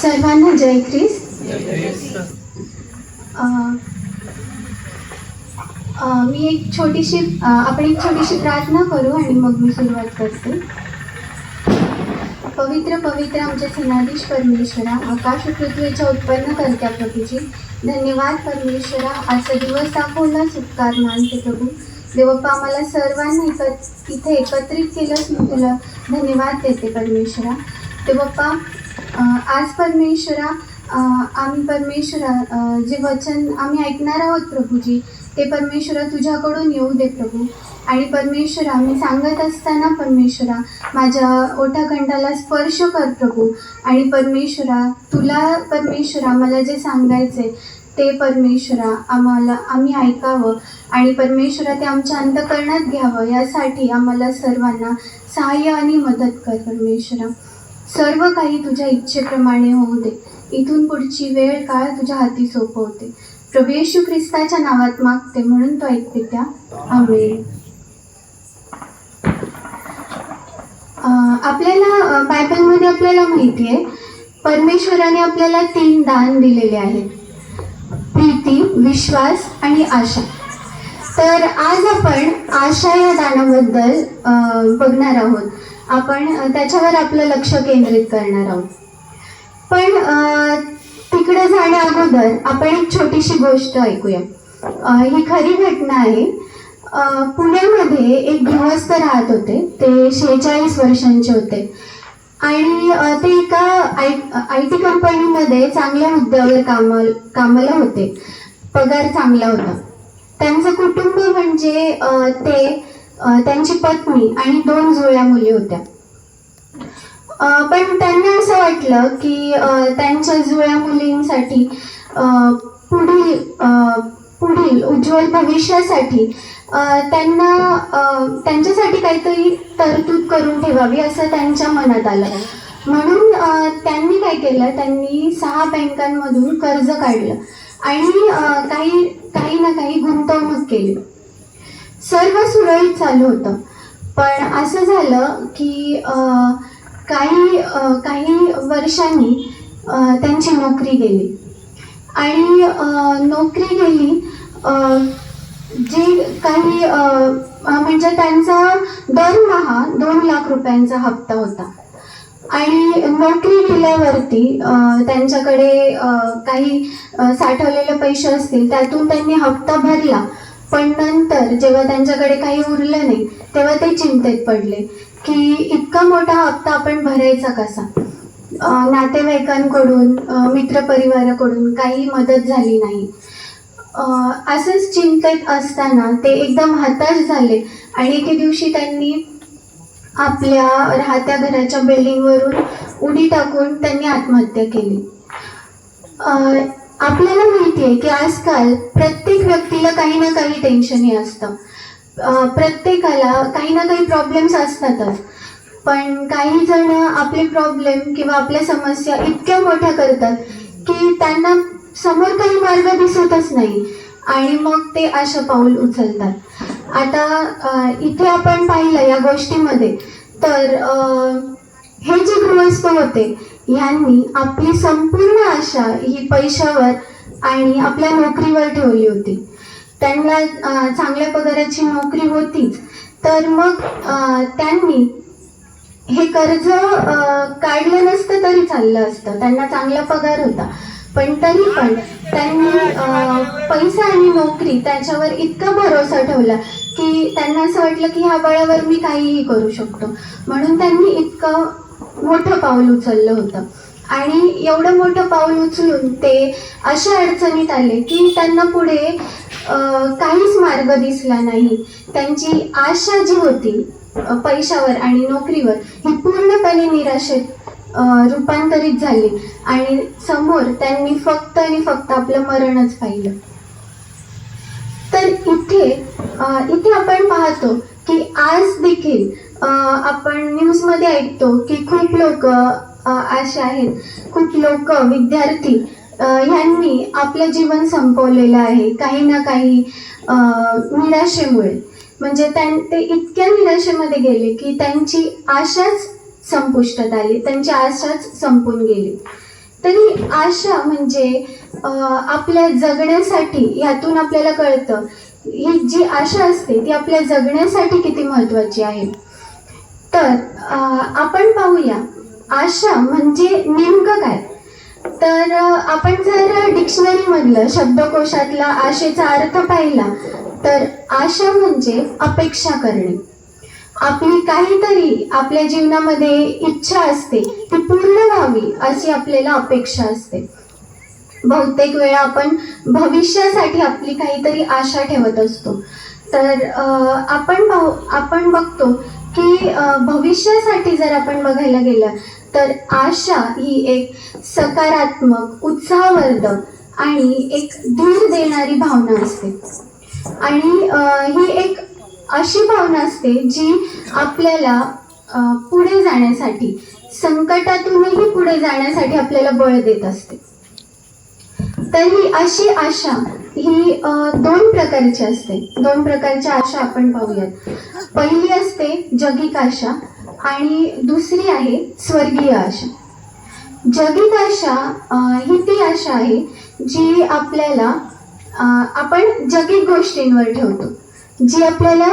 सर्वांना जय ख्रिस्त. मी आपण एक छोटीशी प्रार्थना करू आणि मग मी सुरुवात करते. पवित्र पवित्र आमच्या सेनाधीश परमेश्वरा, आकाश पृथ्वीच्या उत्पन्न करत्या प्रभूजी, धन्यवाद परमेश्वरा. आजचा दिवस दाखवला सुटकार मानते प्रभू. देवप्पा, आम्हाला सर्वांना इथे एकत्रित केलंच मी तुला धन्यवाद देते परमेश्वरा. देवप्पा, आज परमेश्वरा आम्ही परमेश्वरा जे वचन आम्ही ऐकणार आहोत प्रभूजी, ते परमेश्वरा तुझ्याकडून येऊ दे प्रभू. आणि परमेश्वरा मी सांगत असताना परमेश्वरा माझ्या ओठाखंडाला स्पर्श कर प्रभू. आणि परमेश्वरा तुला परमेश्वरा मला जे सांगायचे ते परमेश्वरा आम्ही ऐकावं आणि परमेश्वरा ते आमच्या अंतःकरणात घ्यावं, यासाठी आम्हाला सर्वांना सहाय्य आणि मदत कर परमेश्वरा. सर्व काही तुझ्या इच्छेप्रमाणे होऊ दे. इथून पुढची वेळ काळ तुझ्या हाती सोपवते. प्रभू येशू ख्रिस्ताच्या नावात मागते, म्हणून तो ऐकते त्या. आमेन. आपल्याला बायबलमध्ये आपल्याला माहिती आहे परमेश्वराने आपल्याला 3 दान दिलेले आहेत: प्रीती, विश्वास आणि आशा. तर आज आपण आशा या दानाबद्दल बघणार आहोत. आपण त्याच्यावर आपलं लक्ष केंद्रित करणार आहोत. पण तिकडे जाण्या अगोदर आपण एक छोटीशी गोष्ट ऐकूया. ही खरी घटना आहे. पुण्यामध्ये एक गृहस्थ राहत होते. ते 46 वर्षांचे होते आणि ते एका IT कंपनीमध्ये चांगल्या हुद्द्यावर कामाला होते. पगार चांगला होता. त्यांचं कुटुंब म्हणजे त्यांची पत्नी आणि 2 जुळ्या मुली होत्या. पण त्यांना असं वाटलं की त्यांच्या जुळ्या मुलींसाठी पुढील उज्ज्वल भविष्यासाठी त्यांच्यासाठी काहीतरी तरतूद करून ठेवावी असं त्यांच्या मनात आलं. म्हणून त्यांनी काय केलं, त्यांनी 6 बँकांमधून कर्ज काढलं आणि काही ना काही गुंतवणूक केली. सर्व सुरळीत चालू होतं. पण असं झालं की काही वर्षांनी त्यांची नोकरी गेली आणि नोकरी गेली जे काही म्हणजे त्यांचा दरमहा 2 लाख रुपयांचा हप्ता होता. आणि नोकरी गेल्यावरती त्यांच्याकडे काही साठवलेले पैसे असतील, त्यातून त्यांनी हप्ता भरला. पण नंतर जेव्हा त्यांच्याकडे काही उरलं नाही तेव्हा ते चिंतेत पडले की इतका मोठा हप्ता आपण भरायचा कसा. नातेवाईकांकडून मित्रपरिवाराकडून काही मदत झाली नाही. असंच चिंतेत असताना ते एकदम हताश झाले आणि एके दिवशी त्यांनी आपल्या राहत्या घराच्या बिल्डिंगवरून उडी टाकून त्यांनी आत्महत्या केली. आपल्याला माहिती आहे की आजकाल प्रत्येक व्यक्तीला काही ना काही टेन्शन हे असतं. प्रत्येकाला काही ना काही प्रॉब्लेम्स असतातच. पण काही जण आपले प्रॉब्लेम किंवा आपल्या समस्या इतक्या मोठ्या करतात की त्यांना समोर काही मार्ग दिसतच नाही आणि मग ते अशा पाऊल उचलतात. आता इथे आपण पाहिलं या गोष्टीमध्ये तर हे जे गृहस्थ होते यांनी आपली संपूर्ण आशा ही पैशावर आणि आपल्या नोकरीवर ठेवली होती. त्यांना चांगल्या पगाराची नोकरी होतीच. तर मग त्यांनी हे कर्ज काढलं नसतं तरी चाललं असतं. त्यांना चांगला पगार होता. पण तरी पण त्यांनी पैसा आणि नोकरी त्याच्यावर इतका भरोसा ठेवला की त्यांना असं वाटलं की ह्या बळावर मी काहीही करू शकतो. म्हणून त्यांनी इतकं मोठं पाऊल उचललं होतं. आणि एवढं मोठं पाऊल उचलून ते अशा अडचणीत आले की त्यांना पुढे काहीच मार्ग दिसला नाही. त्यांची आशा जी होती पैशावर आणि नोकरीवर ही पूर्णपणे निराशेत रूपांतरित झाली आणि समोर त्यांनी फक्त आणि फक्त आपलं मरणच पाहिलं. तर इथे आपण पाहतो की आज देखील आपण न्यूजमध्ये ऐकतो की खूप लोक असे आहेत, खूप लोक विद्यार्थी यांनी आपलं जीवन संपवलेलं आहे काही ना काही निराशेमुळे. म्हणजे ते इतक्या निराशेमध्ये गेले की त्यांची आशाच संपुष्टात आली, त्यांची आशाच संपून गेली. तरी आशा म्हणजे आपल्या जगण्यासाठी, यातून आपल्याला कळतं ही जी आशा असते ती आपल्या जगण्यासाठी किती महत्त्वाची आहे. तर आपण पाहूया आशा म्हणजे नेमकं काय. तर आपण जर डिक्शनरीमधलं शब्दकोशातला आशेचा अर्थ पाहिला तर आशा म्हणजे अपेक्षा करणे. आपली काहीतरी आपल्या जीवनामध्ये इच्छा असते, ती पूर्ण व्हावी अशी आपल्याला अपेक्षा असते. बहुतेक वेळा आपण भविष्यासाठी आपली काहीतरी आशा ठेवत असतो. तर आपण बघतो की भविष्यासाठी जर आपण बघायला गेलं तर आशा ही एक सकारात्मक, उत्साहवर्धक आणि एक धीर देणारी भावना असते. आणि ही एक अशी भावना असते जी आपल्याला पुढे जाण्यासाठी, संकटातूनही पुढे जाण्यासाठी आपल्याला बळ देत असते. तर ही अशी आशा ही दोन प्रकारची असते. दोन प्रकारच्या आशा आपण पाहूयात. पहिली असते जगिक आशा आणि दुसरी आहे स्वर्गीय आशा. जगिक आशा ही ती आशा आहे जी आपल्याला आपण जगिक गोष्टींवर ठेवतो. जी आपल्याला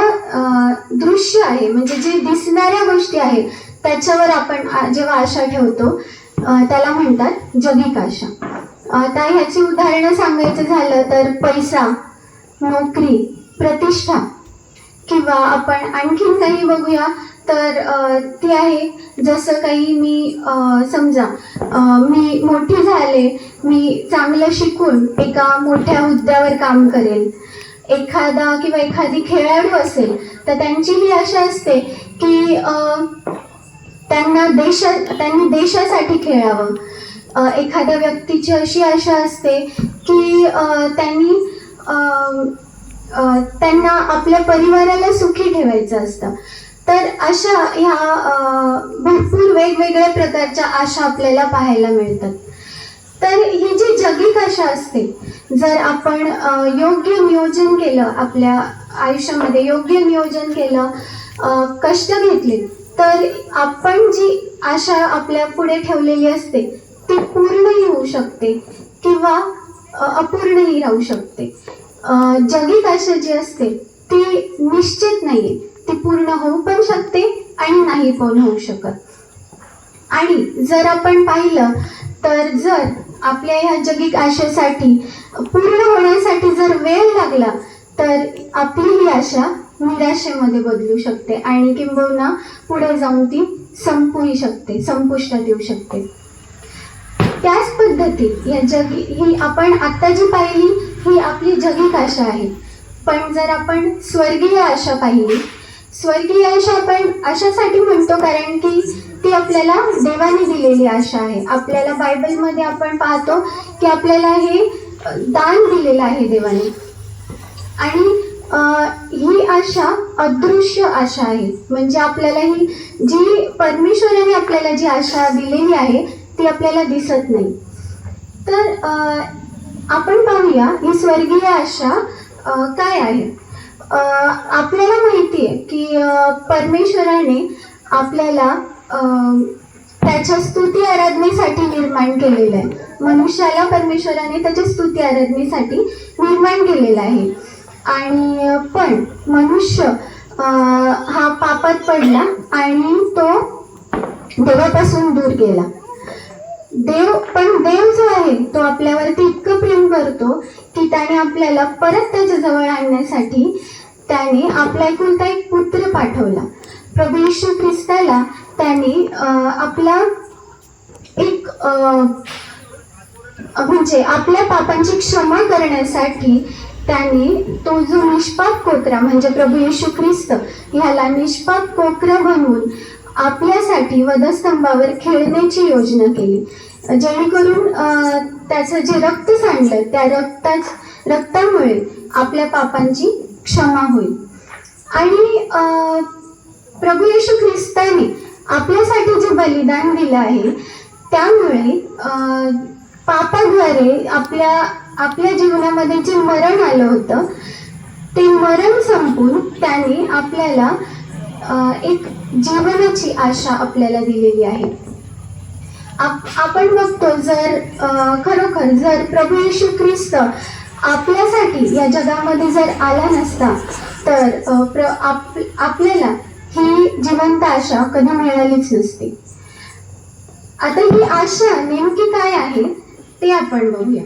दृश्य आहे, म्हणजे जे दिसणाऱ्या गोष्टी आहेत त्याच्यावर आपण जेव्हा आशा ठेवतो त्याला म्हणतात जगिक आशा. आता ह्याची उदाहरणं सांगायचं झालं तर पैसा, नोकरी, प्रतिष्ठा, किंवा आपण आणखीन काही बघूया तर ती आहे जसं काही मी समजा मी मोठी झाले, मी चांगलं शिकून एका मोठ्या हुद्द्यावर काम करेल. एखादी खेळाडू असेल तर त्यांची ही आशा असते की त्यांनी देशासाठी खेळावं. एखाद्या व्यक्तीची अशी आशा असते की त्यांना आपल्या परिवाराला सुखी ठेवायचं असतं. तर अशा ह्या भरपूर वेगवेगळ्या प्रकारच्या आशा आपल्याला पाहायला मिळतात. तर ही जी जगिक आशा असते, जर आपण योग्य नियोजन केलं, आपल्या आयुष्यामध्ये योग्य नियोजन केलं, कष्ट घेतले, तर आपण जी आशा आपल्या पुढे ठेवलेली असते ती पूर्णही होऊ शकते किंवा अपूर्णही राहू शकते. जगिक आशा जी असते ती निश्चित नाहीये, ती पूर्ण होऊ पण शकते आणि नाही पण होऊ शकत. आणि जर आपण पाहिलं तर जर आपल्या ह्या जगिक आशेसाठी पूर्ण होण्यासाठी जर वेळ लागला तर आपली ही आशा निराशेमध्ये बदलू शकते आणि किंबहुना पुढे जाऊन ती संपूही शकते, संपुष्टात येऊ शकते. त्याच पद्धतीत ही आपण आत्ता जी पाहिली ही आपली जगिक आशा आहे. पण जर आपण स्वर्गीय आशा पाहिली, स्वर्गीय आशा आपण अशासाठी म्हणतो कारण की ती आपल्याला देवाने दिलेली आशा आहे. आपल्याला बायबलमध्ये आपण पाहतो की आपल्याला हे दान दिलेलं आहे देवाने. आणि ही आशा अदृश्य आशा आहे, म्हणजे आपल्याला ही जी परमेश्वराने आपल्याला जी आशा दिलेली आहे ती आपल्याला दिसत नाही. तर आपण पाहूया ही स्वर्गीय आशा काय आहे. आपल्याला माहिती आहे की परमेश्वराने आपल्याला त्याच्या स्तुती आराधनेसाठी निर्माण केलेलं आहे. मनुष्याला परमेश्वराने त्याच्या स्तुती आराधनेसाठी निर्माण केलेलं आहे. आणि पण मनुष्य हा पापात पडला आणि तो देवापासून दूर गेला. देव जो आहे तो आपल्यावरती इतकं प्रेम करतो की त्याने आपल्याला परत त्याच्या जवळ आणण्यासाठी त्याने आपला एकुलता एक पुत्र पाठवला. प्रभू येशू ख्रिस्ताला त्याने आपला एक म्हणजे आपल्या पापांची क्षमा करण्यासाठी त्याने तो जो निष्पाप कोकरा म्हणजे प्रभू येशू ख्रिस्त ह्याला निष्पाप कोकरा बनवून आपल्यासाठी वधस्तंभावर खेळण्याची योजना केली, जेणेकरून त्याचं जे रक्त सांडलं त्या रक्तामुळे आपल्या पापांची क्षमा होईल. आणि प्रभू येशू ख्रिस्ताने आपल्यासाठी जे बलिदान दिलं आहे त्यामुळे पापाद्वारे आपल्या जीवनामध्ये जे मरण आलं होतं ते मरण संपून त्याने आपल्याला एक जीवनाची आशा आपल्याला दिलेली आहे. आपण बघतो, जर खरोखर जर प्रभू येशू ख्रिस्त आपल्यासाठी या जगामध्ये जर आला नसता तर आपल्याला ही जिवंत आशा कधी मिळालीच नसती. आता ही आशा नेमकी काय आहे ते आपण बघूया.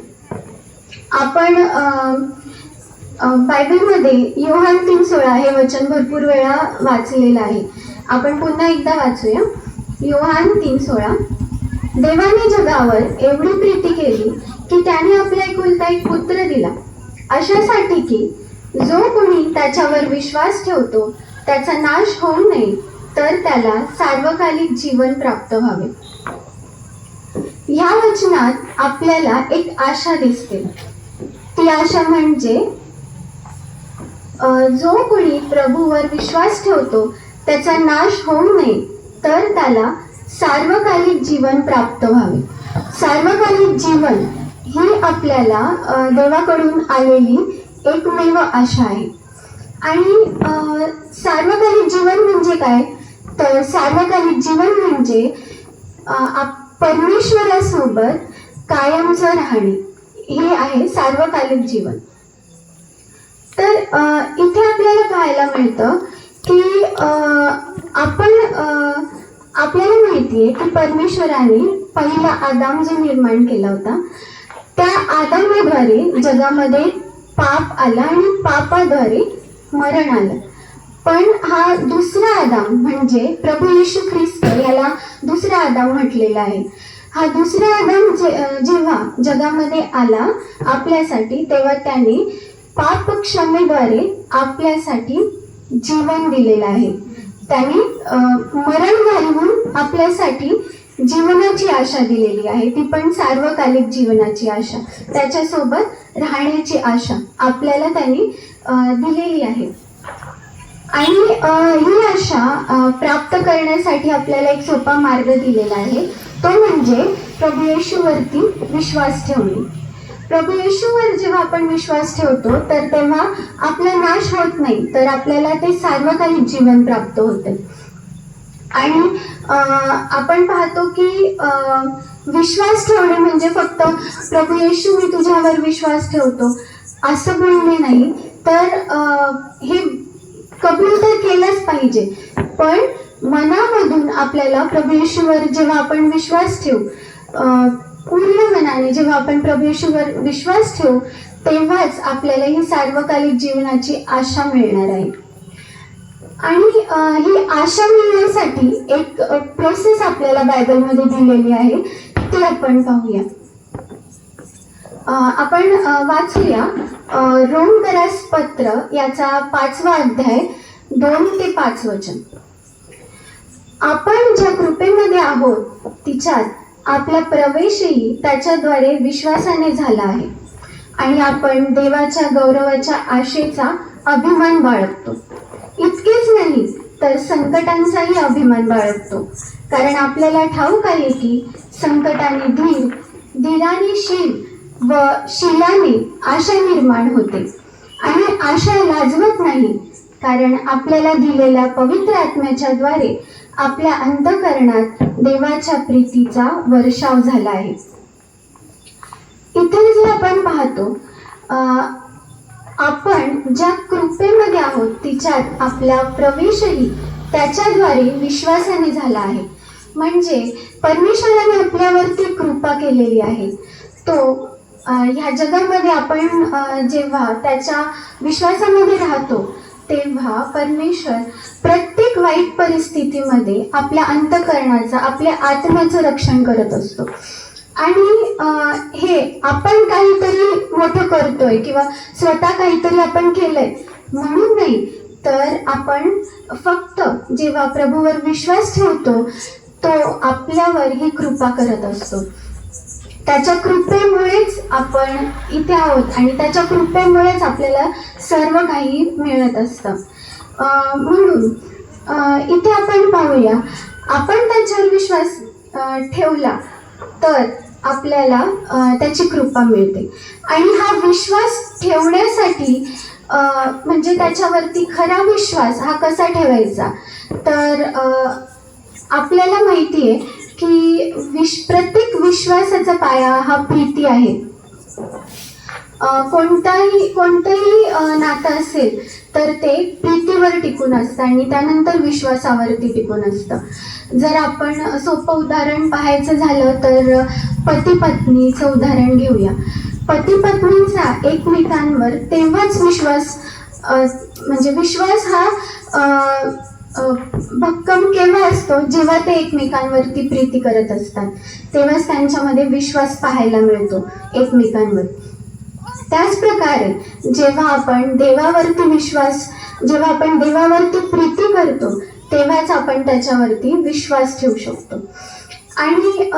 आपण बायबलमध्ये योहान 3:16 हे वचन भरपूर वेळा वाचलेलं आहे. आपण पुन्हा एकदा वाचूया. योहान 3:16. देवाने जगावर एवढी प्रीती केली की त्याने आपला एकुलता एक पुत्र दिला, अशासाठी की जो कोणी त्याच्यावर विश्वास ठेवतो त्याचा नाश होऊ नये, तर त्याला सार्वकालिक जीवन प्राप्त व्हावे. ह्या वचनात आपल्याला एक आशा दिसते. ती आशा म्हणजे जो कोणी प्रभूवर विश्वास ठेवतो त्याचा नाश होऊ नये, तर त्याला सार्वकालिक जीवन प्राप्त व्हावे. सार्वकालिक जीवन ही आपल्याला देवाकडून आलेली एकमेव आशा आहे. आणि सार्वकालिक जीवन म्हणजे काय, तर सार्वकालिक जीवन म्हणजे परमेश्वरासोबत कायमचं राहणे, हे आहे सार्वकालिक जीवन. तर इथे आपल्याला पाहायला मिळतं की आपल्याला माहिती आहे की परमेश्वराने पहिला आदाम जो निर्माण केला होता, त्या आदामाद्वारे जगामध्ये पाप आला आणि पापाद्वारे मरण आलं. पण हा दुसरा आदाम म्हणजे प्रभू येशू ख्रिस्त, याला दुसरा आदाम म्हटलेला आहे. हा दुसरा आदाम जेव्हा जगामध्ये आला आपल्यासाठी, तेव्हा त्याने पाप क्षमेद्वारे आपल्यासाठी जीवन दिलेलं आहे. त्याने मरण घालवून आपल्यासाठी जीवनाची आशा दिलेली आहे, ती पण सार्वकालिक जीवनाची आशा, त्याच्यासोबत राहण्याची आशा आपल्याला त्यांनी दिलेली आहे. आणि ही आशा प्राप्त करण्यासाठी आपल्याला एक सोपा मार्ग दिलेला आहे, तो म्हणजे प्रभू येशूवरती विश्वास ठेवणे. प्रभू येशूवर जेव्हा आपण विश्वास ठेवतो तर तेव्हा आपला नाश होत नाही, तर आपल्याला ते सार्वकालिक जीवन प्राप्त होते. आणि आपण पाहतो की विश्वास ठेवणे म्हणजे फक्त प्रभू येशू मी तुझ्यावर विश्वास ठेवतो असं बोलणे नाही, तर हे कबूल तर केलंच पाहिजे. पण मनामधून आपल्याला प्रभू येशूवर जेव्हा आपण विश्वास ठेवू, पूर्ण मनाने जेव्हा आपण प्रभू येशूवर विश्वास ठेवू, तेव्हाच आपल्याला ही सार्वकालिक जीवनाची आशा मिळणार आहे. आणि ही आशा मिळण्यासाठी एक प्रोसेस आपल्याला बायबलमध्ये दिलेली आहे, ती आपण पाहूया. आपण वाचूया रोमकरास पत्र याचा 5वा अध्याय 2 ते 5 वचन. आपण ज्या कृपेमध्ये आहोत तिच्यात आपला प्रवेशही त्याच्याद्वारे विश्वासाने झाला आहे, आणि आपण देवाच्या गौरवाच्या आशेचा अभिमान बाळगतो. इतकेच नाही तर संकटांचाही अभिमान बाळगतो, कारण आपल्याला ठाऊक आहे की संकटाने धीर, धीराने शील व शीलाने आशा निर्माण होते. आणि आशा लाजवत नाही, कारण आपल्याला दिलेल्या पवित्र आत्म्याच्या द्वारे आपल्या अंतःकरणात देवाच्या प्रीतीचा वर्षाव झाला आहे. इथे जे आपण पाहतो, आपण ज्या कृपेमध्ये आहोत तिच्यात आपला प्रवेशही त्याच्याद्वारे विश्वासाने झाला आहे. म्हणजे परमेश्वराने आपल्यावरती कृपा केलेली आहे. तो ह्या जगामध्ये आपण जेव्हा त्याच्या विश्वासामध्ये राहतो तेव्हा परमेश्वर प्रत्येक वाईट परिस्थितीमध्ये आपल्या अंतःकरणाचं, आपल्या आत्म्याचं रक्षण करत असतो. आणि हे आपण काहीतरी मोठं करतोय किंवा स्वतः काहीतरी आपण केलंय म्हणून नाही, तर आपण फक्त जेव्हा प्रभूवर विश्वास ठेवतो तो आपल्यावर ही कृपा करत असतो. त्याच्या कृपेमुळेच आपण इथे आहोत आणि त्याच्या कृपेमुळेच आपल्याला सर्व काही मिळत असतं. म्हणून इथे आपण पाहूया, आपण त्याच्यावर विश्वास ठेवला तर आपल्याला त्याची कृपा मिळते. आणि हा विश्वास ठेवण्यासाठी म्हणजे त्याच्यावरती खरा विश्वास हा कसा ठेवायचा, तर आपल्याला माहिती आहे की प्रत्येक विश्वासाचा पाया हा प्रीती आहे. कोणतंही नातं असेल तर ते प्रीतीवर टिकून असतं आणि त्यानंतर विश्वासावरती टिकून असतं. जर आपण सोपं उदाहरण पाहायचं झालं तर पती पत्नीचं उदाहरण घेऊया. पती पत्नींचा एकमेकांवर तेव्हाच विश्वास म्हणजे विश्वास हा भक्कम केव्हा असतो, जेव्हा ते एकमेकांवरती प्रीती करत असतात, तेव्हाच त्यांच्यामध्ये विश्वास पाहायला मिळतो एकमेकांवर. त्याच प्रकारे जेव्हा आपण देवावरती प्रीती करतो तेव्हाच आपण त्याच्यावरती विश्वास ठेवू शकतो. आणि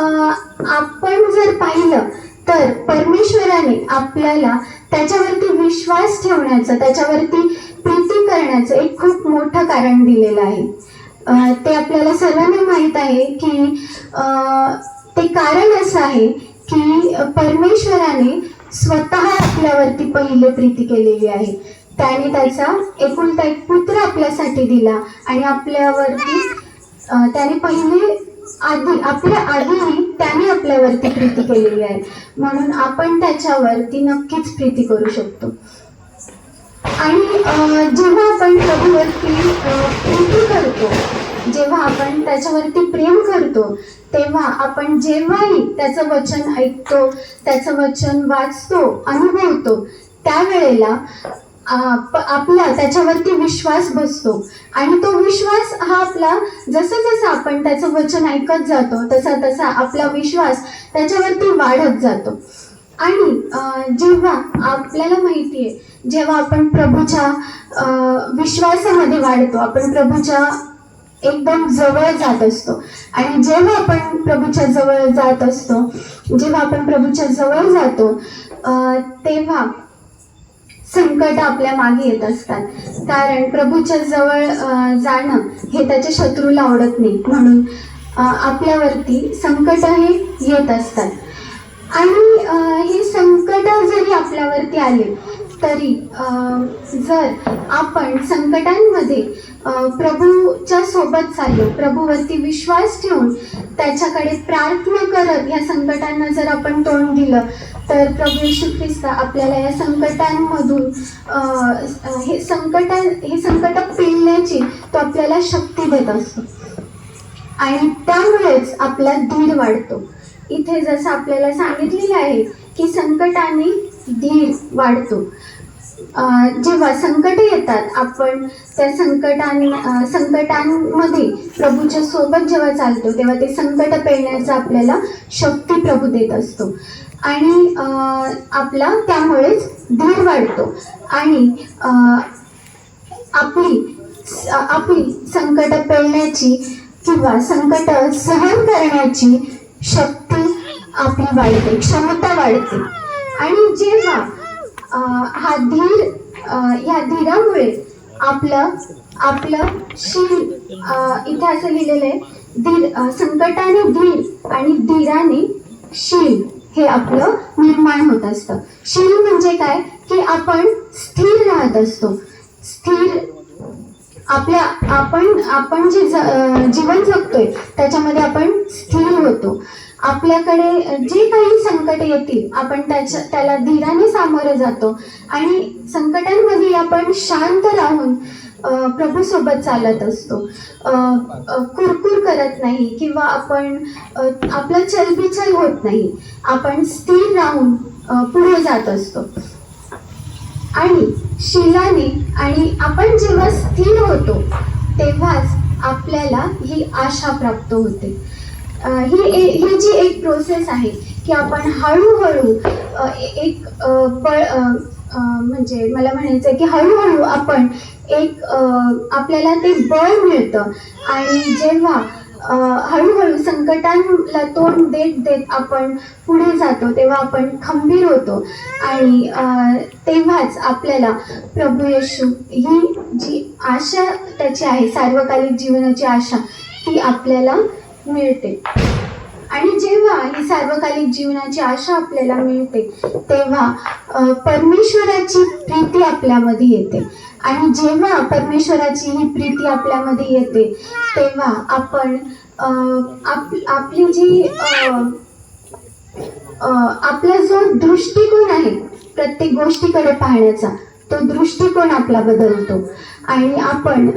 आपण जर पाहिलं तर परमेश्वराने आपल्याला त्याच्यावरती विश्वास ठेवण्याचं, त्याच्यावरती प्रीती करण्याचं एक खूप मोठं कारण दिलेलं आहे. ते आपल्याला सर्वांना माहीत आहे की ते कारण असं आहे की परमेश्वराने स्वतः आपल्यावरती पहिले प्रीती केलेली आहे. त्याने त्याचा एकुलता एक पुत्र आपल्यासाठी दिला आणि आपल्यावरती त्याने पहिले आपल्या आधीही त्याने आपल्यावरती प्रीती केलेली आहे, म्हणून आपण त्याच्यावरती नक्कीच प्रीती करू शकतो. आणि जेव्हा आपण प्रभूवरती प्रीती करतो, जेव्हा आपण त्याच्यावरती प्रेम करतो, तेव्हा आपण जेव्हाही त्याचं वचन ऐकतो, त्याचं वचन वाचतो, अनुभवतो, त्यावेळेला आपला त्याच्यावरती विश्वास बसतो. आणि तो विश्वास हा आपला जसं जसं आपण त्याचं वचन ऐकत जातो तसा तसा आपला विश्वास त्याच्यावरती वाढत जातो. आणि जेव्हा आपल्याला माहिती आहे, जेव्हा आपण प्रभूच्या विश्वासामध्ये वाढतो, आपण प्रभूच्या एकदम जवळ जात असतो. आणि जेव्हा आपण प्रभूच्या जवळ जातो तेव्हा संकट आपल्या मागे येत असतात, कारण प्रभूच्या जवळ जाणं हे त्याच्या शत्रूला आवडत नाही, म्हणून आपल्यावरती संकट हे येत असतात. आणि हे संकट जरी आपल्यावरती आले तरी जर आपण संकटांमध्ये प्रभूच्या सोबत चाललो, प्रभूवरती विश्वास ठेवून त्याच्याकडे प्रार्थना करत या संकटांना जर आपण तोंड दिलं तर प्रभू येशू ख्रिस्त आपल्याला या संकटांमधून हे संकट पेलण्याची तो आपल्याला शक्ती देत असतो. आणि त्यामुळेच आपला धीर वाढतो. इथे जसं आपल्याला सांगितलेलं आहे की संकटाने धीर वाढतो. जेव्हा संकट येतात, आपण त्या संकटांमध्ये प्रभूच्या सोबत जेव्हा चालतो तेव्हा ते संकट पेलण्याचा आपल्याला शक्ती प्रभू देत असतो. आणि आपला त्यामुळेच धीर वाढतो आणि आपली संकट पेलण्याची किंवा संकट सहन करण्याची शक्ती आपली वाढते, क्षमता वाढते. आणि जेव्हा हा धीर, ह्या धीरामुळे आपलं शील, इथे असं लिहिलेलं आहे, संकटाने धीर आणि धीराने शील हे आपलं निर्माण होत असतं. शील म्हणजे काय की आपण स्थिर राहत असतो. स्थिर आपण जे जीवन जगतोय त्याच्यामध्ये आपण स्थिर होतो. आपल्याकडे जे काही संकट येतील आपण त्याला धीराने सामोरे जातो आणि संकटांमध्ये आपण शांत राहून प्रभू सोबत चालत असतो. कुरकुर करत नाही किंवा आपण आपलं चलबिचल होत नाही, आपण स्थिर राहून पुढे जात असतो. आणि शीलाने, आणि आपण जेव्हा स्थिर होतो तेव्हाच आपल्याला ही आशा प्राप्त होते. ही जी एक प्रोसेस आहे की आपण हळूहळू म्हणजे मला म्हणायचं की हळूहळू आपण आपल्याला ते बळ मिळतं. आणि जेव्हा हळूहळू संकटांना तोंड देत आपण पुढे जातो तेव्हा आपण खंबीर होतो. आणि तेव्हाच आपल्याला प्रभू येशू ही जी आशा त्याची आहे, सार्वकालिक जीवनाची आशा, ती आपल्याला मिळते. आणि जेव्हा आणि सार्वकालिक जीवनाची आशा आपल्याला मिळते, तेव्हा परमेश्वराची प्रीती आपल्यामध्ये येते. आणि जेव्हा परमेश्वराची ही प्रीती आपल्यामध्ये येते, तेव्हा आपण आपली जी आपला जो दृष्टिकोन आहे प्रत्येक गोष्टीकडे पाहण्याचा, तो दृष्टिकोन आपला बदलतो आणि आपण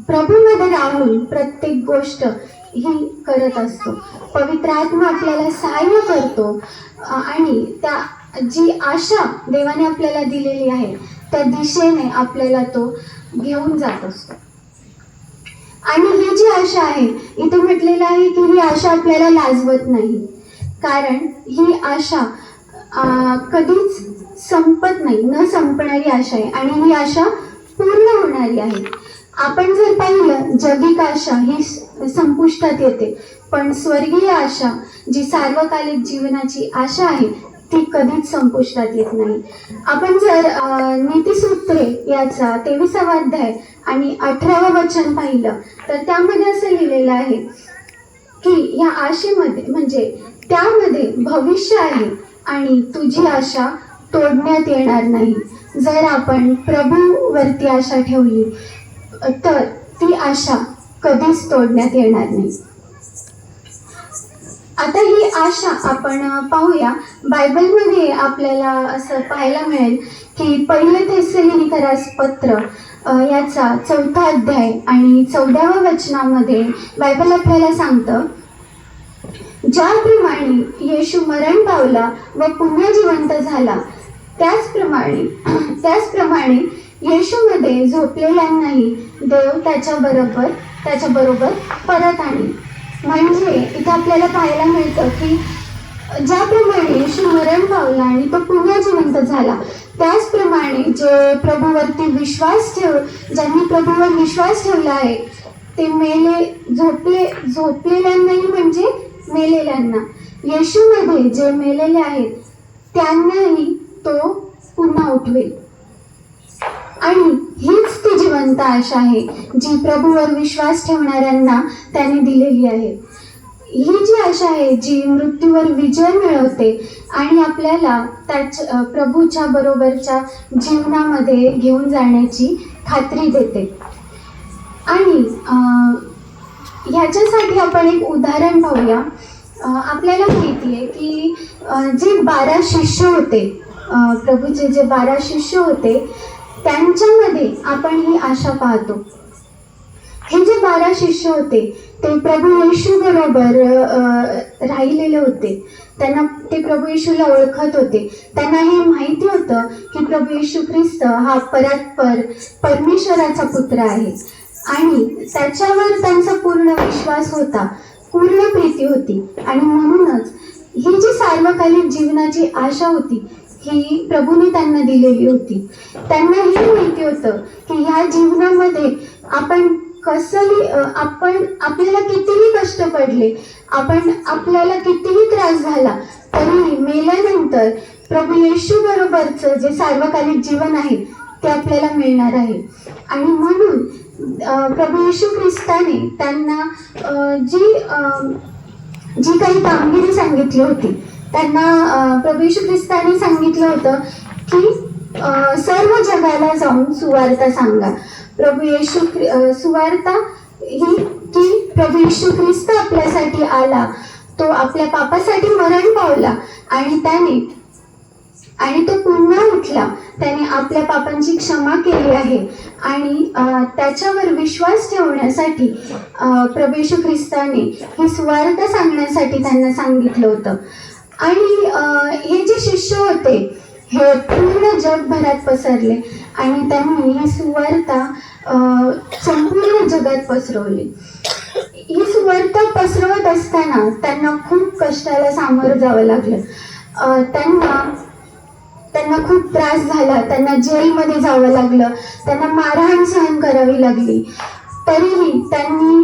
प्रभूमध्ये राहून प्रत्येक गोष्ट ही करत असतो. पवित्र आत्मा आपल्याला सहाय्य करतो आणि त्या जी आशा देवाने आपल्याला दिलेली आहे त्या दिशेने आपल्याला तो घेऊन जात असतो. आणि ही जी आशा आहे, इथे म्हटलेलं आहे की ही आशा आपल्याला लाजवत नाही, कारण ही आशा कधीच संपत नाही, न संपणारी आशा आहे आणि ही आशा पूर्ण होणारी आहे. आपण जर पाहिलं, जगिक आशा ही संपुष्टात येते, पण स्वर्गीय आशा जी सार्वकालिक जीवनाची आशा आहे ती कधीच संपुष्टात येत नाही. आपण जर नीतिसूत्रे याचा 23वा अध्याय आणि 18वं वचन पाहिलं तर त्यामध्ये असं लिहिलेलं आहे की या आशेमध्ये म्हणजे त्यामध्ये भविष्य आहे आणि तुझी आशा तोडण्यात येणार नाही. जर आपण प्रभूवरती आशा ठेवली तर ती आशा कधीच तोडण्यात येणार नाही. आता ही आशा आपण पाहूया. बायबलमध्ये आपल्याला असं पाहायला मिळेल की 1 थेसलोनिकरास पत्र याचा 4था अध्याय आणि 14व्या वचनामध्ये बायबल आपल्याला सांगतं, ज्याप्रमाणे येशू मरण पावला व पुन्हा जिवंत झाला, त्याचप्रमाणे येशूमध्ये झोपलेल्यांनाही देव त्याच्याबरोबर परत आणील. म्हणजे इथे आपल्याला पाहायला मिळतं की ज्याप्रमाणे येशू मरण पावला आणि तो पुन्हा जिवंत झाला, त्याचप्रमाणे ज्यांनी प्रभूवर विश्वास ठेवला आहे ते झोपलेल्यांनाही म्हणजे मेलेल्यांना, येशूमध्ये जे मेलेले आहेत त्यांनाही तो पुन्हा उठवेल. आणि हीच ती जिवंत आशा आहे जी प्रभूवर विश्वास ठेवणाऱ्यांना त्याने दिलेली आहे. ही जी आशा आहे जी मृत्यूवर विजय मिळवते आणि आपल्याला प्रभूच्या बरोबरच्या जीवनामध्ये घेऊन जाण्याची खात्री देते. आणि ह्याच्यासाठी आपण एक उदाहरण पाहूया. आपल्याला माहिती आहे की जे 12 शिष्य होते, प्रभूचे जे 12 शिष्य होते, त्यांच्यामध्ये आपण ही आशा पाहतो. हे जे 12 शिष्य होते ते प्रभू येशू बरोबर राहिलेले होते. ते प्रभू येशूला ओळखत होते. त्यांना हे माहिती होतं की प्रभू येशू ख्रिस्त हा परात्पर परमेश्वराचा पुत्र आहे आणि त्याच्यावर त्यांचा पूर्ण विश्वास होता, पूर्ण प्रीती होती. आणि म्हणूनच ही जी सार्वकालिक जीवनाची आशा होती ही प्रभूने त्यांना दिलेली होती. त्यांना हे माहिती होतं की ह्या जीवनामध्ये आपल्याला कितीही कष्ट पडले, आपल्याला कितीही त्रास झाला, तरीही मेल्यानंतर प्रभू येशू बरोबरचं जे सार्वकालिक जीवन आहे ते आपल्याला मिळणार आहे. आणि म्हणून प्रभू येशू ख्रिस्ताने त्यांना जी काही कामगिरी सांगितली होती, त्यांना प्रभू येशू ख्रिस्ताने सांगितलं होतं की सर्व जगाला जाऊन सुवार्ता सांगा. सुवार्ता ही की प्रभू येशू ख्रिस्त आपल्यासाठी आला, तो आपल्या पापासाठी मरण पावला आणि तो पुन्हा उठला, त्याने आपल्या पापांची क्षमा केली आहे. आणि त्याच्यावर विश्वास ठेवण्यासाठी प्रभू येशू ख्रिस्ताने ही सुवार्ता सांगण्यासाठी त्यांना सांगितलं होतं. आणि हे जे शिष्य होते हे पूर्ण जगभरात पसरले आणि त्यांनी ही सुवार्ता संपूर्ण जगात पसरवली. ही सुवार्ता पसरवत असताना त्यांना खूप कष्टाला सामोरं जावं लागलं. त्यांना खूप त्रास झाला, त्यांना जेलमध्ये जावं लागलं, त्यांना मारहाण सहन करावी लागली. तरीही त्यांनी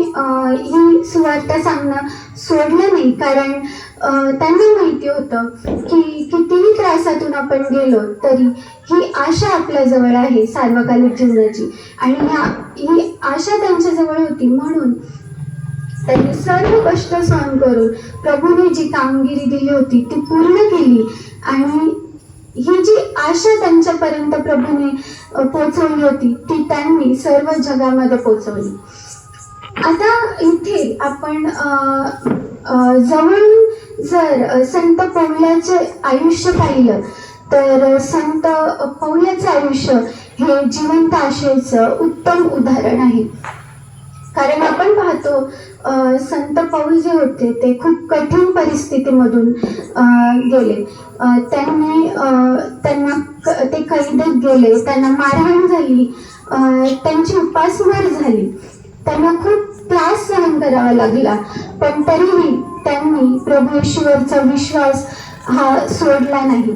ही सुवार्ता सांगणं सोडलं नाही, कारण त्यांना माहिती होतं की कितीही त्रासातून आपण गेलो तरी ही आशा आपल्याजवळ आहे सार्वकालिक जीवनाची. आणि ही आशा त्यांच्याजवळ होती, म्हणून त्यांनी सर्व कष्ट सहन करून प्रभूने जी कामगिरी दिली होती ती पूर्ण केली आणि ही जी आशा त्यांच्यापर्यंत प्रभूने पोचवली होती ती त्यांनी सर्व जगामध्ये पोचवली. आता इथे आपण जवळून जर संत पौलाचे आयुष्य पाहिलं तर संत पौलाचे आयुष्य हे जिवंत आशेचं उत्तम उदाहरण आहे. कारण आपण पाहतो संत पौल जे होते ते खूप कठीण परिस्थितीमधून गेले. त्यांना ते कैदेत गेले, त्यांना मारहाण झाली, त्यांची उपासमार झाली, त्यांना खूप त्रास सहन करावा लागला, पण तरीही त्यांनी प्रभू येशूवरचा विश्वास हा सोडला नाही.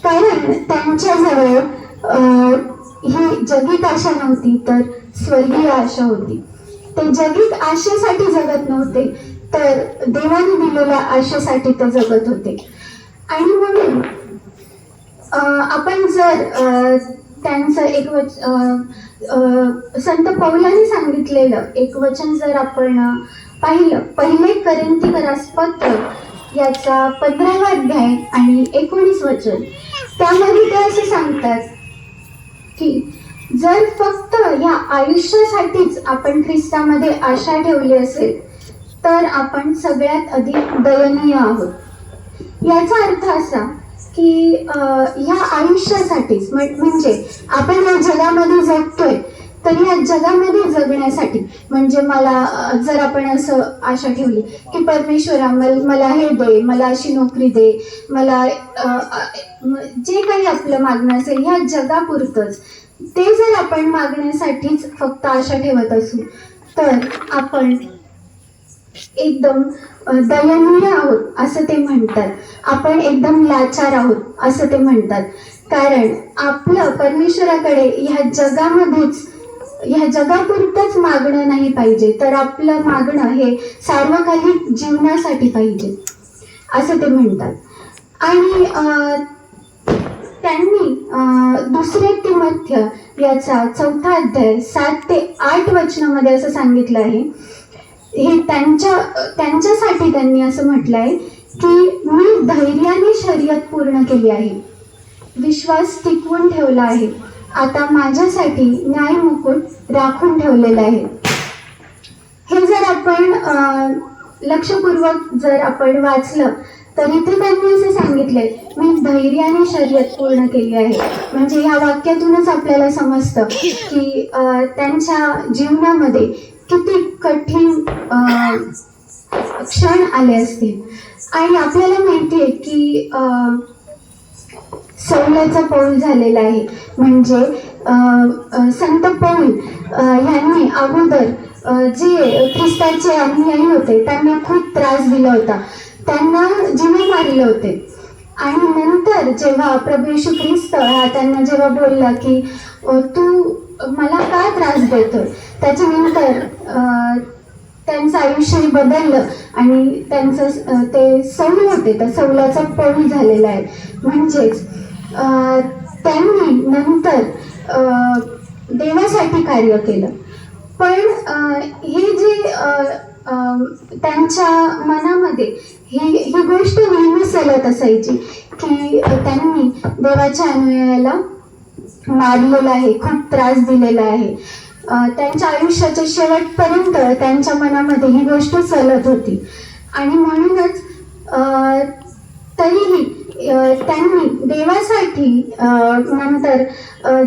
कारण त्यांच्याजवळ ही जगित आशा नव्हती तर स्वर्गीय आशा होती. ते जगित आशेसाठी जगत नव्हते तर देवाने दिलेल्या आशेसाठी ते जगत होते. आणि म्हणून आपण जर त्यांचं संत पौलाने सांगितलेलं एक वचन जर आपण पाहिलं, पहिले कोरिन्थीकरास पत्र याचा 15वा अध्याय आणि 19 वचन, त्यामध्ये ते असं सांगतात की जर फक्त ह्या आयुष्यासाठीच आपण ख्रिस्तामध्ये आशा ठेवली असेल तर आपण सगळ्यात अधिक दयनीय आहोत. याचा अर्थ असा की ह्या आयुष्यासाठीच म्हणजे आपण या जगामध्ये जगतोय तर या जगामध्ये जगण्यासाठी म्हणजे मला जर आपण असं आशा ठेवली की परमेश्वरा मला हे दे, मला अशी नोकरी दे, मला जे काही आपलं मागणं असेल ह्या जगापुरतंच, ते जर आपण मागण्यासाठीच फक्त आशा ठेवत असू तर आपण एकदम दयनीय आहोत असं ते म्हणतात. आपण एकदम लाचार आहोत असं ते म्हणतात. कारण आपलं परमेश्वराकडे ह्या जगापुरतंच मागणं नाही पाहिजे, तर आपलं मागणं हे सार्वकालिक जीवनासाठी पाहिजे असं ते म्हणतात. आणि त्यांनी 2 तिमोथेय याचा 4था अध्याय 7 ते 8 वचनामध्ये असं सांगितलं आहे. हे त्यांच्यासाठी त्यांनी असं म्हटलं आहे की मी धैर्याने शर्यत पूर्ण केली आहे, विश्वास टिकवून ठेवला आहे, आता माझ्यासाठी न्यायमुकुट राखून ठेवलेलं आहे. हे जर आपण लक्षपूर्वक जर आपण वाचलं तर इथे त्यांनी असं सांगितलंय मी धैर्याने शर्यत पूर्ण केली आहे. म्हणजे ह्या वाक्यातूनच आपल्याला समजतं की त्यांच्या जीवनामध्ये किती कठीण क्षण आले असतील. आणि आपल्याला माहिती आहे की सौलाचा पौल झालेला आहे. म्हणजे संत पौल यांनी अगोदर जे ख्रिस्ताचे अनुयायी होते त्यांना खूप त्रास दिला होता, त्यांना जीवे मारले होते. आणि नंतर जेव्हा प्रभू येशू ख्रिस्त हा त्यांना जेव्हा बोलला की तू मला का त्रास देतोय, त्याच्यानंतर त्यांचं आयुष्य बदललं आणि त्यांचं ते सौल होते तर सौलाचा पौल झालेला आहे. म्हणजेच त्यांनी नंतर देवासाठी कार्य केलं. पण हे जे त्यांच्या मनामध्ये ही गोष्ट नेहमी चालत असायची की त्यांनी देवाच्या अनुयायाला मारलेलं आहे, खूप त्रास दिलेला आहे. त्यांच्या आयुष्याच्या शेवटपर्यंत त्यांच्या मनामध्ये ही गोष्ट चालत होती. आणि म्हणूनच तरीही त्यांनी देवासाठी नंतर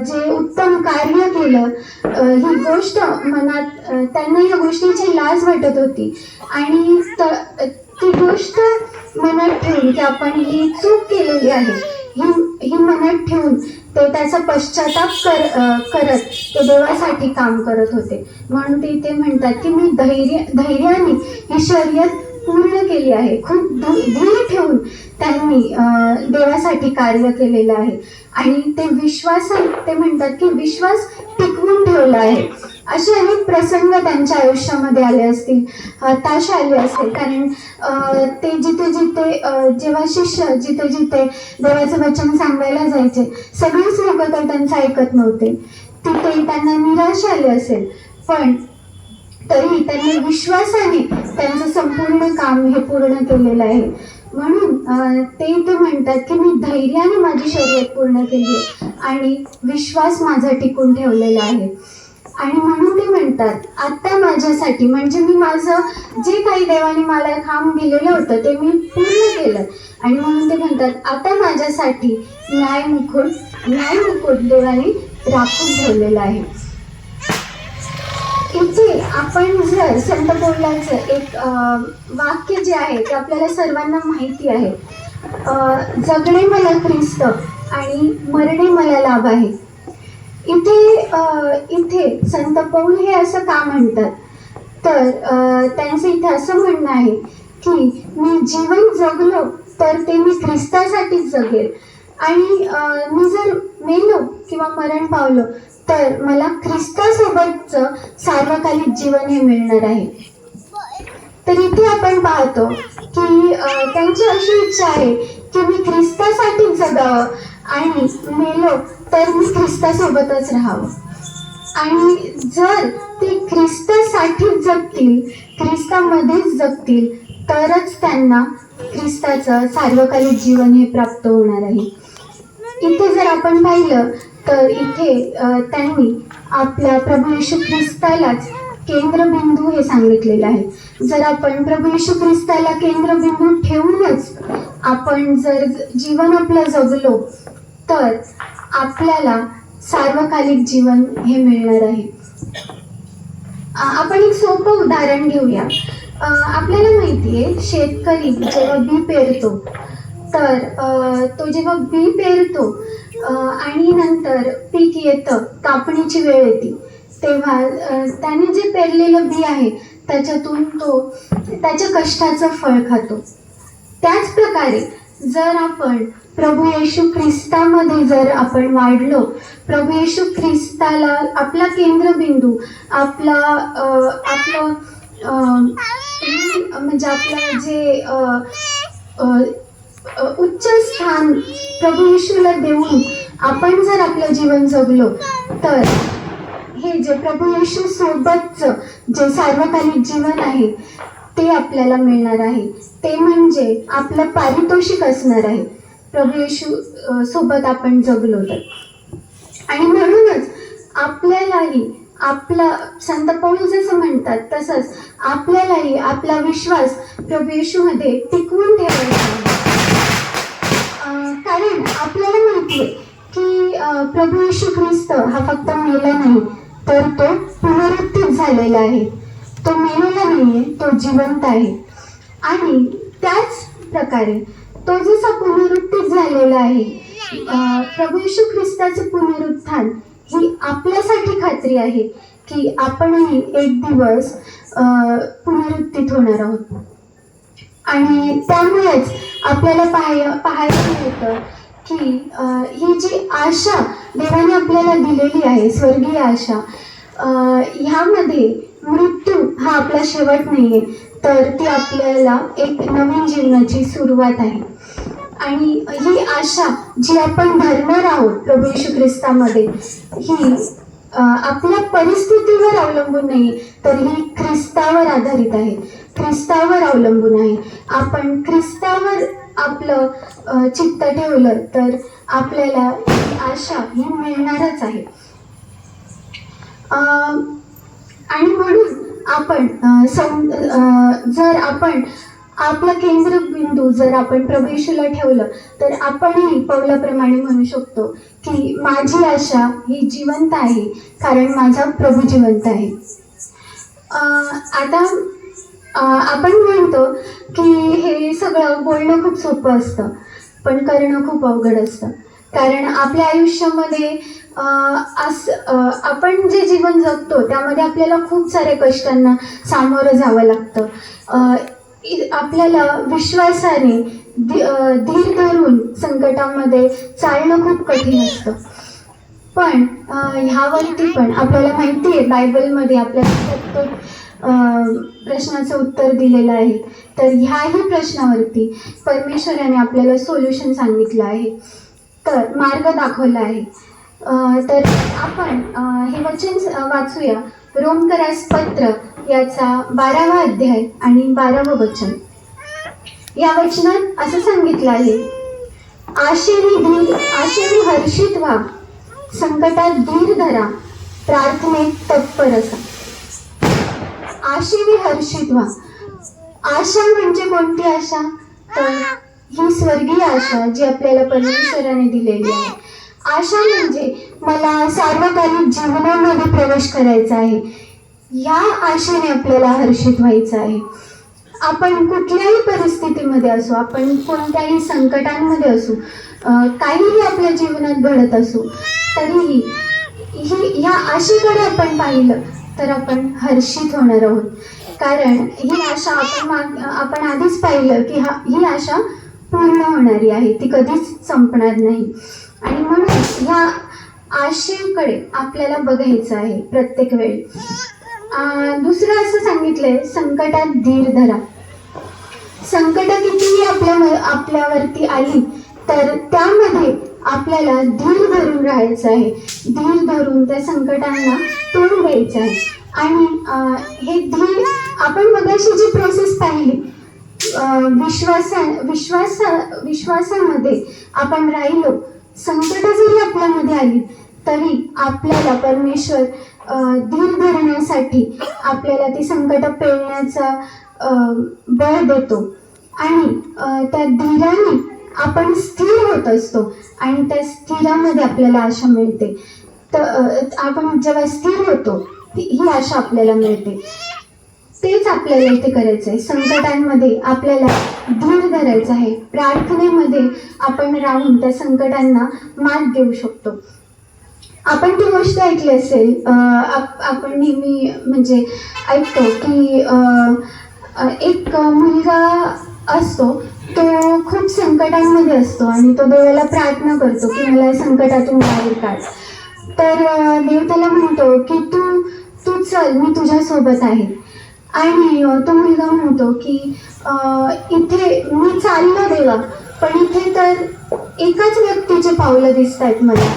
जे उत्तम कार्य केलं, ही गोष्ट मनात त्यांना या गोष्टीची लाज वाटत होती. आणि ती गोष्ट मनात ठेवून की आपण ही चूक केलेली आहे ही मनात ठेवून ते त्याचा पश्चाताप करत ते देवासाठी काम करत होते. म्हणून ते म्हणतात की मी धैर्याने ही शर्यत पूर्ण केली आहे. खूप धीर ठेवून त्यांनी देवासाठी कार्य केलेलं आहे. आणि ते म्हणतात की विश्वास टिकवून ठेवला आहे. असे अनेक प्रसंग त्यांच्या आयुष्यामध्ये आले असतील, हताशा आली असेल. कारण ते जिथे जेव्हा शिष्य जिथे देवाचं वचन सांगायला जायचे, सगळेच लोक तर त्यांचं ऐकत नव्हते. तिथे त्यांना निराशा आली असेल. पण तरी त्यांनी विश्वासाने त्यांचं संपूर्ण काम हे पूर्ण केलेलं आहे. म्हणून ते म्हणतात की मी धैर्याने माझी शर्यत पूर्ण केली आहे आणि विश्वास माझा टिकून ठेवलेला आहे. आणि म्हणून ते म्हणतात आता माझ्यासाठी, म्हणजे मी माझं जे काही देवाने मला काम दिलेलं होतं ते मी पूर्ण केलं. आणि म्हणून ते म्हणतात आता माझ्यासाठी न्यायमुकुट देवाने राखून ठेवलेला आहे. इथे आपण जर संत पौलांचं एक वाक्य जे आहे ते आपल्याला सर्वांना माहिती आहे, जगणे मला ख्रिस्त आणि मरणे मला लाभ आहे. इथे संत पौल हे असं का म्हणतात, तर त्यांचं इथे असं म्हणणं आहे की मी जीवन जगलो तर ते मी ख्रिस्तासाठीच जगेल, आणि मी जर मेलो किंवा मरण पावलो तर मला ख्रिस्तासोबतचं सार्वकालिक जीवन हे मिळणार आहे. तर इथे आपण पाहतो की त्यांची अशी इच्छा आहे की मी ख्रिस्तासाठीच जगावं आणि मेलो तर मी ख्रिस्तासोबतच राहावं. आणि जर ते ख्रिस्तासाठीच जगतील, ख्रिस्तामध्येच जगतील, तरच त्यांना ख्रिस्ताचं सार्वकालिक जीवन हे प्राप्त होणार आहे. इथे जर आपण पाहिलं तर इथे त्यांनी आपल्या प्रभू येशू ख्रिस्तालाच केंद्रबिंदू हे सांगितलेलं आहे. जर आपण प्रभू येशू ख्रिस्ताला केंद्रबिंदू ठेवूनच आपण जर जीवन आपलं जगलो तर आपल्याला सार्वकालिक जीवन हे मिळणार आहे. आपण एक सोपं उदाहरण घेऊया. आपल्याला माहिती आहे शेतकरी जेव्हा बी पेरतो तर तो जेव्हा बी पेरतो आणि नंतर पीक येतं, कापणीची वेळ येते, तेव्हा त्याने जे पेरलेलं बी आहे त्याच्यातून तो त्याच्या कष्टाचं फळ खातो. त्याच प्रकारे जर आपण प्रभू येशू ख्रिस्तामध्ये जर आपण वाढलो, प्रभू येशू ख्रिस्ताला आपला केंद्रबिंदू, आपलं म्हणजे आपलं जे उच्च स्थान प्रभू येशूला देऊन आपण जर आपलं जीवन जगलो तर हे जे प्रभू येशू सोबतचं जे सार्वकालिक जीवन आहे ते आपल्याला मिळणार आहे. ते म्हणजे आपलं पारितोषिक असणार आहे प्रभू येशू सोबत आपण जगलो तर. आणि म्हणूनच आपल्यालाही आपला संत पौल जसं म्हणतात तसंच आपल्यालाही आपला विश्वास प्रभू येशूमध्ये टिकवून ठेवायचा आहे. कारण आपल्याला माहिती आहे की प्रभू येशू ख्रिस्त हा फक्त मेला नाही तर तो पुनरुत्थित झालेला आहे. तो मेलेला नाहीये, तो जिवंत आहे. आणि त्याच प्रकारे तो जसा पुनरुत्थित झालेला आहे, प्रभू येशू ख्रिस्ताचं पुनरुत्थान ही आपल्यासाठी खात्री आहे की आपणही एक दिवस पुनरुत्थित होणार आहोत. आणि त्यामुळेच आपल्याला पाहायला मिळतं की ही जी आशा देवाने आपल्याला दिलेली आहे, स्वर्गीय आशा, ह्यामध्ये मृत्यू हा आपला शेवट नाहीये, तर ती आपल्याला एक नवीन जीवनाची सुरुवात आहे. आणि ही आशा जी आपण धरणार आहोत प्रभू येशू ख्रिस्तामध्ये, ही आपल्या परिस्थितीवर अवलंबून नाही, तर ही ख्रिस्तावर आधारित आहे, ख्रिस्तावर अवलंबून आहे. आपण ख्रिस्तावर आपलं चित्त ठेवलं तर आपल्याला ही आशा ही मिळणारच आहे. आणि म्हणून आपण जर आपण आपला केंद्रबिंदू जर आपण प्रभू येशूला ठेवलं तर आपणही पौलाप्रमाणे म्हणू शकतो की माझी आशा ही जिवंत आहे कारण माझा प्रभू जिवंत आहे. आता आपण म्हणतो की हे सगळं बोलणं खूप सोपं असतं पण करणं खूप अवघड असतं. कारण आपल्या आयुष्यामध्ये आपण जे जीवन जगतो त्यामध्ये आपल्याला खूप साऱ्या कष्टांना सामोरं जावं लागतं. आपल्याला विश्वासाने धीर धरून संकटामध्ये चालणं खूप कठीण असतं. पण ह्यावरती पण आपल्याला माहिती आहे बायबलमध्ये आपल्याला प्रत्येक प्रश्नाचं उत्तर दिलेलं आहे. तर ह्याही प्रश्नावरती परमेश्वराने आपल्याला सोल्युशन सांगितलं आहे, तर मार्ग दाखवला आहे. तर आपण हे वचन वाचूया. रोमकरास पत्र याचा 12वा अध्याय आणि 12वं वचन. या वचनात असं सांगितलं आहे, आशेने हर्षित व्हा, संकटात धीर धरा, प्रार्थनेत तत्पर असा. आशेने हर्षित व्हा. आशा म्हणजे कोणती आशा? तर ही स्वर्गीय आशा जी आपल्याला परमेश्वराने दिलेली आहे. आशा म्हणजे मला सार्वकालिक जीवनामध्ये प्रवेश करायचा आहे. या आशेने आपल्याला हर्षित व्हायचं आहे. आपण कुठल्याही परिस्थितीमध्ये असू, आपण कोणत्याही संकटांमध्ये असू, काहीही आपल्या जीवनात घडत असू, तरीही ह्या आशेकडे आपण पाहिलं तर आपण हर्षित होणार आहोत. कारण ही आशा आपण आधीच पाहिलं की ही आशा पूर्ण होणारी आहे, ती कधीच संपणार नाही. आणि म्हणून ह्या आशेकडे आपल्याला बघायचं आहे प्रत्येक वेळी. दुसरं असं सांगितलंय, संकटात धीर धरा. संकट कितीही आपल्यावरती आली तर त्यामध्ये आपल्याला धीर धरून राहायचं आहे. धीर धरून त्या संकटांना तोंड द्यायचं आहे. आणि हे धीर आपण मगाशी जी प्रोसेस पाहिली, विश्वासामध्ये आपण राहिलो, संकट जरी आपल्यामध्ये आली तरी आपल्याला परमेश्वर धीर धरण्यासाठी आपल्याला ती संकट पेलण्याचा बळ देतो. आणि त्या धीराने आपण स्थिर होत असतो आणि त्या स्थिरामध्ये आपल्याला आशा मिळते. तर आपण जेव्हा स्थिर होतो ही आशा आपल्याला मिळते. तेच आपल्याला इथे करायचं आहे. संकटांमध्ये आपल्याला धीर धरायचं आहे. प्रार्थनेमध्ये आपण राहून त्या संकटांना मात देऊ शकतो. आपण ती गोष्ट ऐकली असेल, आपण नेहमी म्हणजे ऐकतो की एक मुलगा असतो, तो खूप संकटांमध्ये असतो आणि तो देवाला प्रार्थना करतो की मला या संकटातून बाहेर काढ. तर देव त्याला म्हणतो की तू चल, मी तुझ्यासोबत आहे. आणि तो मुलगा म्हणतो की इथे मी चाललो देवा, पण इथे तर एकाच व्यक्तीचे पावलं दिसत आहेत मला.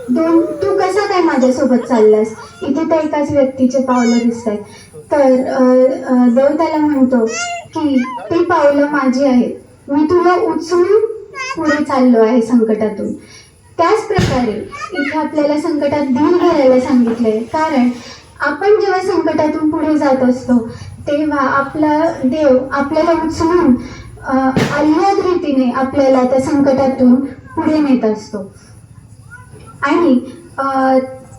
तू कसा काय माझ्यासोबत चाललास? इथे तर एकाच व्यक्तीचे पावलं दिसत आहेत. तर देव त्याला म्हणतो की ते पावलं माझी आहेत, मी तुला उचलून पुढे चाललो आहे संकटातून. त्याच प्रकारे इथे आपल्याला संकटात धीर धरायला सांगितलंय. कारण आपण जेव्हा संकटातून पुढे जात असतो तेव्हा आपला देव आपल्याला उचलून आल्हाद रीतीने आपल्याला त्या संकटातून पुढे नेत असतो. आणि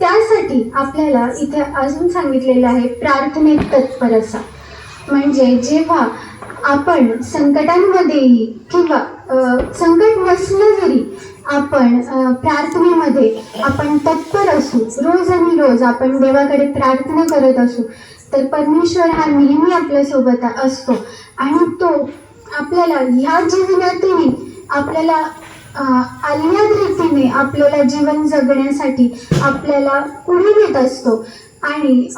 त्यासाठी आपल्याला इथे अजून सांगितलेलं आहे, प्रार्थनेत तत्पर असा. म्हणजे जेव्हा आपण संकटांमध्येही किंवा संकट नसलं जरी आपण प्रार्थनेमध्ये आपण तत्पर असू, रोज आणि रोज आपण देवाकडे प्रार्थना करत असू, तर परमेश्वर हा नेहमी आपल्यासोबत असतो. आणि तो आपल्याला ह्या जीवनातही आपल्याला आल्हाद रीतीने आपल्याला जीवन जगण्यासाठी आपल्याला पुढे नेत असतो. आणि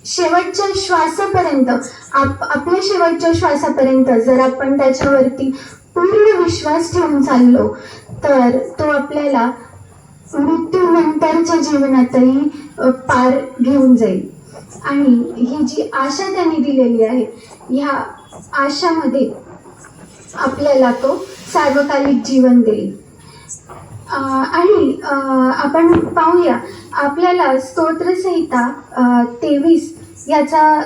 शेवटच्या श्वासापर्यंत आपल्या शेवटच्या श्वासापर्यंत जर आपण त्याच्यावरती पूर्ण विश्वास ठेवून चाललो तर तो आपल्याला मृत्यूनंतरच्या जीवनातही पार घेऊन जाईल. आणि ही जी आशा त्यांनी दिलेली आहे, ह्या आशामध्ये आपल्याला तो सार्वकालिक जीवन देईल. आणि आपण पाहूया, आपल्याला स्तोत्रसंहिता 23 याचा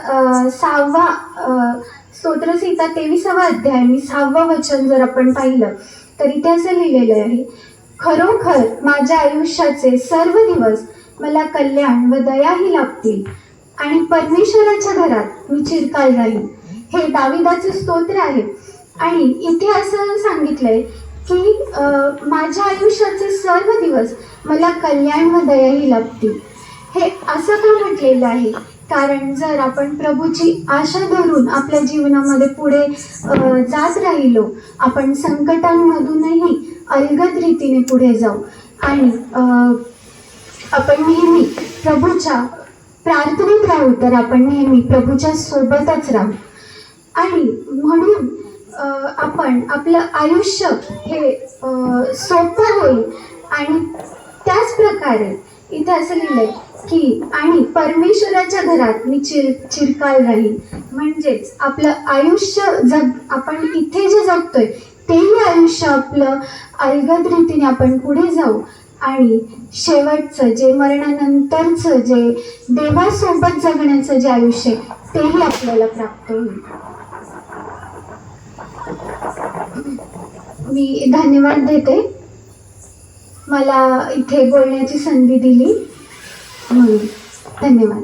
23वा अध्याय आणि 6वं वचन जर आपण पाहिलं तर इथे असं लिहिलेलं आहे, खरोखर माझ्या आयुष्याचे सर्व दिवस मला कल्याण व दयाही लाभतील आणि परमेश्वराच्या घरात मी चिरकाल राहील. हे दाविदाचे स्तोत्र आहे. आणि इथे असं सांगितलंय की माझ्या आयुष्याचे सर्व दिवस मला कल्याण व दयाही लाभतील. हे असं का म्हटलेलं आहे? कारण जर आपण प्रभूची आशा धरून आपल्या जीवनामध्ये पुढे जात राहिलो, आपण संकटांमधूनही अलगद रीतीने पुढे जाऊ आणि आपण नेहमी प्रभूच्या प्रार्थनेत राहू, तर आपण नेहमी प्रभूच्या सोबतच राहू. आणि म्हणून आपण आपलं आयुष्य हे सोपं होईल. आणि त्याच प्रकारे इथे असं लिहिलंय की आणि परमेश्वराच्या घरात मी चिरकाल राहील. म्हणजेच आपलं आयुष्य आपण इथे जे जगतोय तेही आयुष्य आपलं अलगद रीतीने आपण पुढे जाऊ आणि शेवटचं जे मरणानंतरचं जे देवासोबत जगण्याचं जे आयुष्य आहे तेही आपल्याला प्राप्त होईल. मी धन्यवाद देते मला इथे बोलण्याची संधी दिली म्हणून. धन्यवाद.